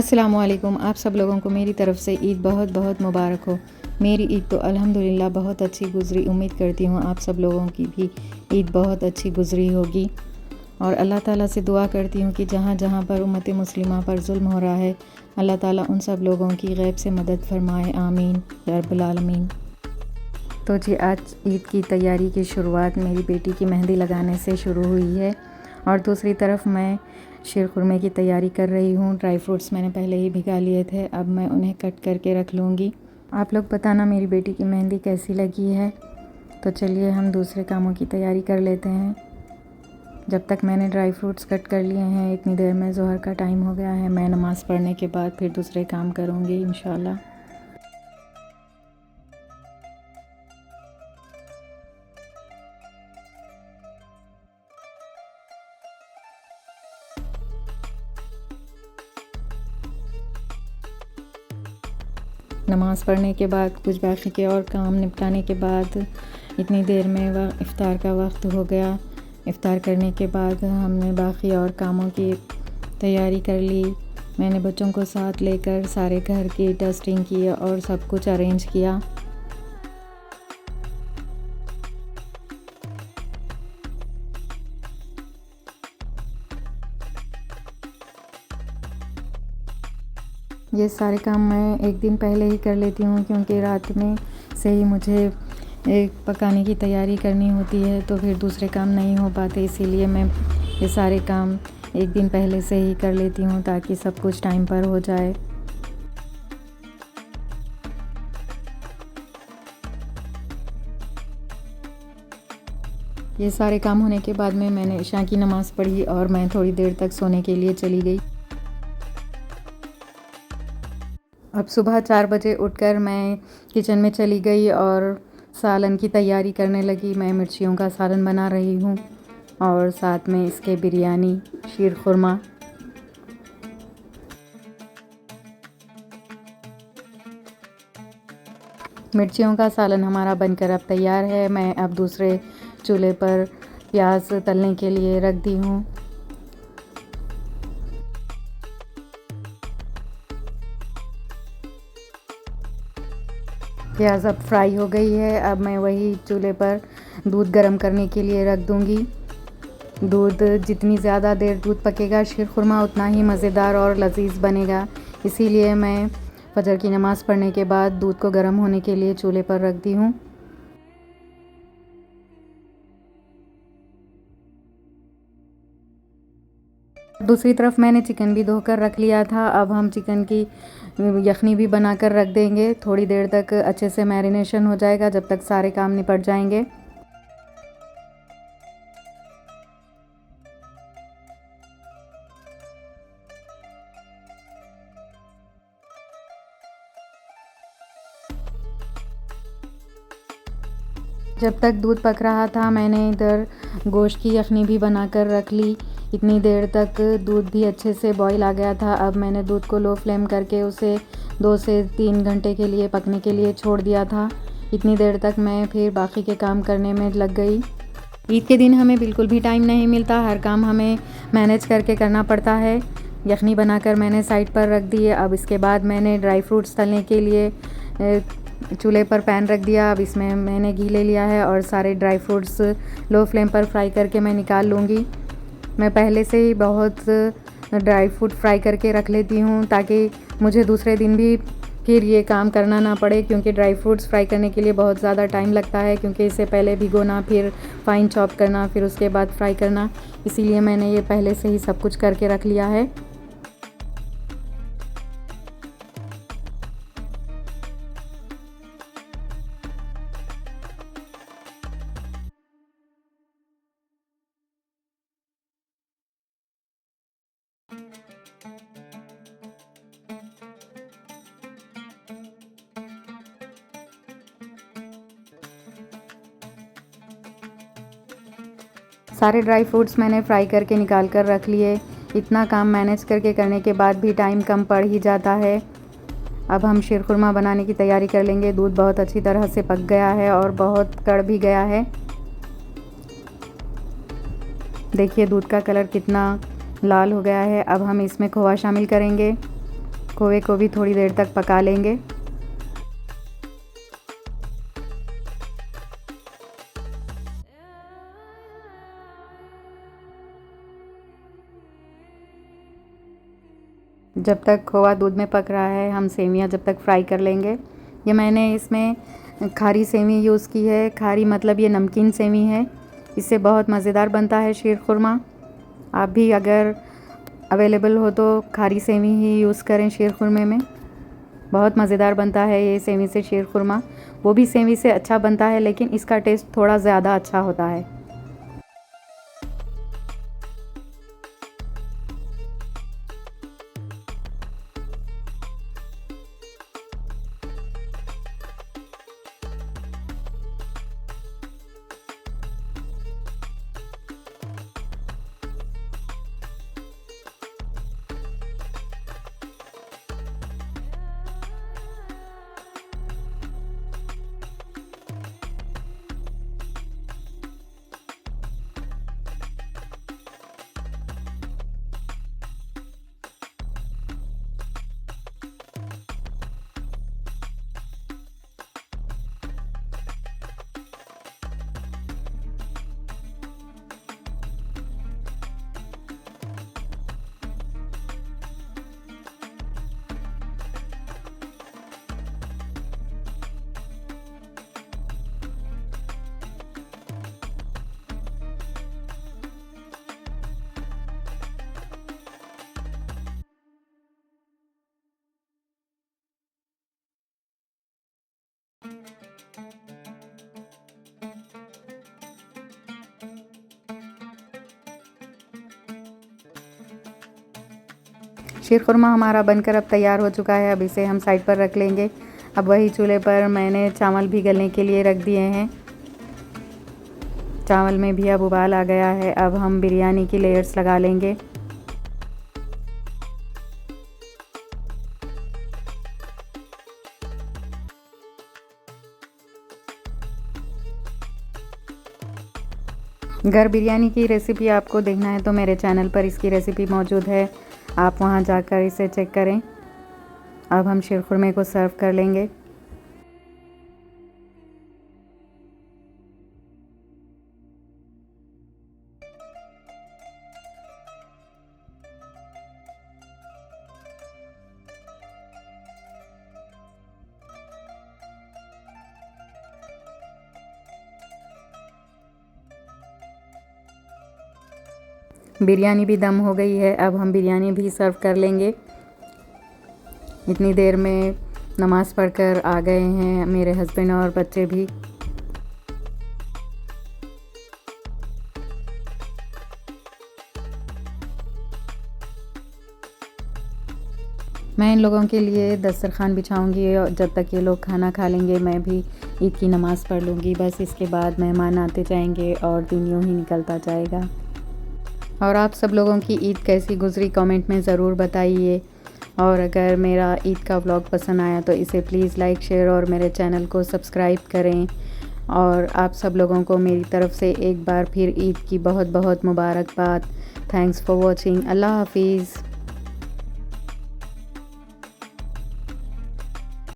अस्सलामुअलैकुम। आप सब लोगों को मेरी तरफ़ से ईद बहुत बहुत मुबारक हो। मेरी ईद तो अल्हम्दुलिल्लाह बहुत अच्छी गुज़री। उम्मीद करती हूँ आप सब लोगों की भी ईद बहुत अच्छी गुज़री होगी। और अल्लाह ताला से दुआ करती हूँ कि जहाँ जहाँ पर उम्मत मुस्लिमा पर जुल्म हो रहा है, अल्लाह ताला उन सब लोगों की गैब से मदद फरमाए। आमीन या रब्बुल आलमीन। तो जी आज ईद की तैयारी की शुरुआत मेरी बेटी की मेहंदी लगाने से शुरू हुई है और दूसरी तरफ मैं शीर खुरमे की तैयारी कर रही हूँ। ड्राई फ्रूट्स मैंने पहले ही भिगा लिए थे, अब मैं उन्हें कट करके रख लूँगी। आप लोग बताना मेरी बेटी की मेहंदी कैसी लगी है। तो चलिए हम दूसरे कामों की तैयारी कर लेते हैं। जब तक मैंने ड्राई फ्रूट्स कट कर लिए हैं, इतनी देर में ज़ोहर का टाइम हो गया है। मैं नमाज़ पढ़ने के बाद फिर दूसरे काम करूँगी इंशाल्लाह। नमाज़ पढ़ने के बाद कुछ बाकी के और काम निपटाने के बाद इतनी देर में इफ़्तार का वक्त हो गया। इफ़्तार करने के बाद हमने बाकी और कामों की तैयारी कर ली। मैंने बच्चों को साथ लेकर सारे घर की डस्टिंग की और सब कुछ अरेंज किया। ये सारे काम मैं एक दिन पहले ही कर लेती हूँ क्योंकि रात में से ही मुझे पकाने की तैयारी करनी होती है, तो फिर दूसरे काम नहीं हो पाते। इसीलिए मैं ये सारे काम एक दिन पहले से ही कर लेती हूँ ताकि सब कुछ टाइम पर हो जाए। ये सारे काम होने के बाद में मैंने इशा की नमाज़ पढ़ी और मैं थोड़ी देर तक सोने के लिए चली गई। अब सुबह 4 बजे उठकर मैं किचन में चली गई और सालन की तैयारी करने लगी। मैं मिर्चियों का सालन बना रही हूँ और साथ में इसके बिरयानी, शीर खुरमा। मिर्चियों का सालन हमारा बनकर अब तैयार है। मैं अब दूसरे चूल्हे पर प्याज तलने के लिए रख दी हूँ। प्याज अब फ्राई हो गई है। अब मैं वही चूल्हे पर दूध गर्म करने के लिए रख दूँगी। दूध जितनी ज़्यादा देर दूध पकेगा शीर खुरमा उतना ही मज़ेदार और लज़ीज़ बनेगा। इसीलिए मैं फजर की नमाज़ पढ़ने के बाद दूध को गर्म होने के लिए चूल्हे पर रख दी हूँ। दूसरी तरफ मैंने चिकन भी धोकर रख लिया था। अब हम चिकन की यखनी भी बनाकर रख देंगे। थोड़ी देर तक अच्छे से मैरिनेशन हो जाएगा जब तक सारे काम निपट जाएंगे। जब तक दूध पक रहा था मैंने इधर गोश्त की यखनी भी बनाकर रख ली। इतनी देर तक दूध भी अच्छे से बॉईल आ गया था। अब मैंने दूध को लो फ्लेम करके उसे 2 से 3 घंटे के लिए पकने के लिए छोड़ दिया था। इतनी देर तक मैं फिर बाकी के काम करने में लग गई। ईद के दिन हमें बिल्कुल भी टाइम नहीं मिलता, हर काम हमें मैनेज करके करना पड़ता है। यखनी बनाकर मैंने साइड पर रख दी है। अब इसके बाद मैंने ड्राई फ्रूट्स तलने के लिए चूल्हे पर पैन रख दिया। अब इसमें मैंने घी ले लिया है और सारे ड्राई फ्रूट्स लो फ्लेम पर फ्राई करके मैं निकाल लूँगी। मैं पहले से ही बहुत ड्राई फ्रूट फ्राई करके रख लेती हूँ ताकि मुझे दूसरे दिन भी फिर ये काम करना ना पड़े, क्योंकि ड्राई फ्रूट्स फ्राई करने के लिए बहुत ज़्यादा टाइम लगता है, क्योंकि इससे पहले भिगोना, फिर फाइन चॉप करना, फिर उसके बाद फ्राई करना। इसीलिए मैंने ये पहले से ही सब कुछ करके रख लिया है। सारे ड्राई फ्रूट्स मैंने फ्राई करके निकाल कर रख लिए। इतना काम मैनेज करके करने के बाद भी टाइम कम पड़ ही जाता है। अब हम शीर खुरमा बनाने की तैयारी कर लेंगे। दूध बहुत अच्छी तरह से पक गया है और बहुत कड़ भी गया है। देखिए दूध का कलर कितना लाल हो गया है। अब हम इसमें खोवा शामिल करेंगे। खोए को भी थोड़ी देर तक पका लेंगे। जब तक खोआ दूध में पक रहा है हम सेवियां जब तक फ्राई कर लेंगे। ये मैंने इसमें खारी सेवी यूज़ की है। खारी मतलब ये नमकीन सेवी है। इससे बहुत मज़ेदार बनता है शीर खुरमा। आप भी अगर अवेलेबल हो तो खारी सेवी ही यूज़ करें शीर खुरमे में। बहुत मज़ेदार बनता है ये सेवी से शीर खुरमा। वो भी सेवी से अच्छा बनता है लेकिन इसका टेस्ट थोड़ा ज़्यादा अच्छा होता है। शीर खुरमा हमारा बनकर अब तैयार हो चुका है। अब इसे हम साइड पर रख लेंगे। अब वही चूल्हे पर मैंने चावल भी गलने के लिए रख दिए हैं। चावल में भी अब उबाल आ गया है। अब हम बिरयानी की लेयर्स लगा लेंगे। घर बिरयानी की रेसिपी आपको देखना है तो मेरे चैनल पर इसकी रेसिपी मौजूद है। आप वहां जाकर इसे चेक करें। अब हम शीर खुरमे को सर्व कर लेंगे। बिरयानी भी दम हो गई है। अब हम बिरयानी भी सर्व कर लेंगे। इतनी देर में नमाज़ पढ़कर आ गए हैं मेरे हस्बैंड और बच्चे भी। मैं इन लोगों के लिए दस्तरखान बिछाऊंगी और जब तक ये लोग खाना खा लेंगे मैं भी ईद की नमाज़ पढ़ लूँगी। बस इसके बाद मेहमान आते जाएंगे और दिन यूँ ही निकलता जाएगा। और आप सब लोगों की ईद कैसी गुजरी कमेंट में ज़रूर बताइए। और अगर मेरा ईद का व्लॉग पसंद आया तो इसे प्लीज़ लाइक शेयर और मेरे चैनल को सब्सक्राइब करें। और आप सब लोगों को मेरी तरफ़ से एक बार फिर ईद की बहुत बहुत मुबारकबाद। Thanks for watching. अल्लाह हाफिज़।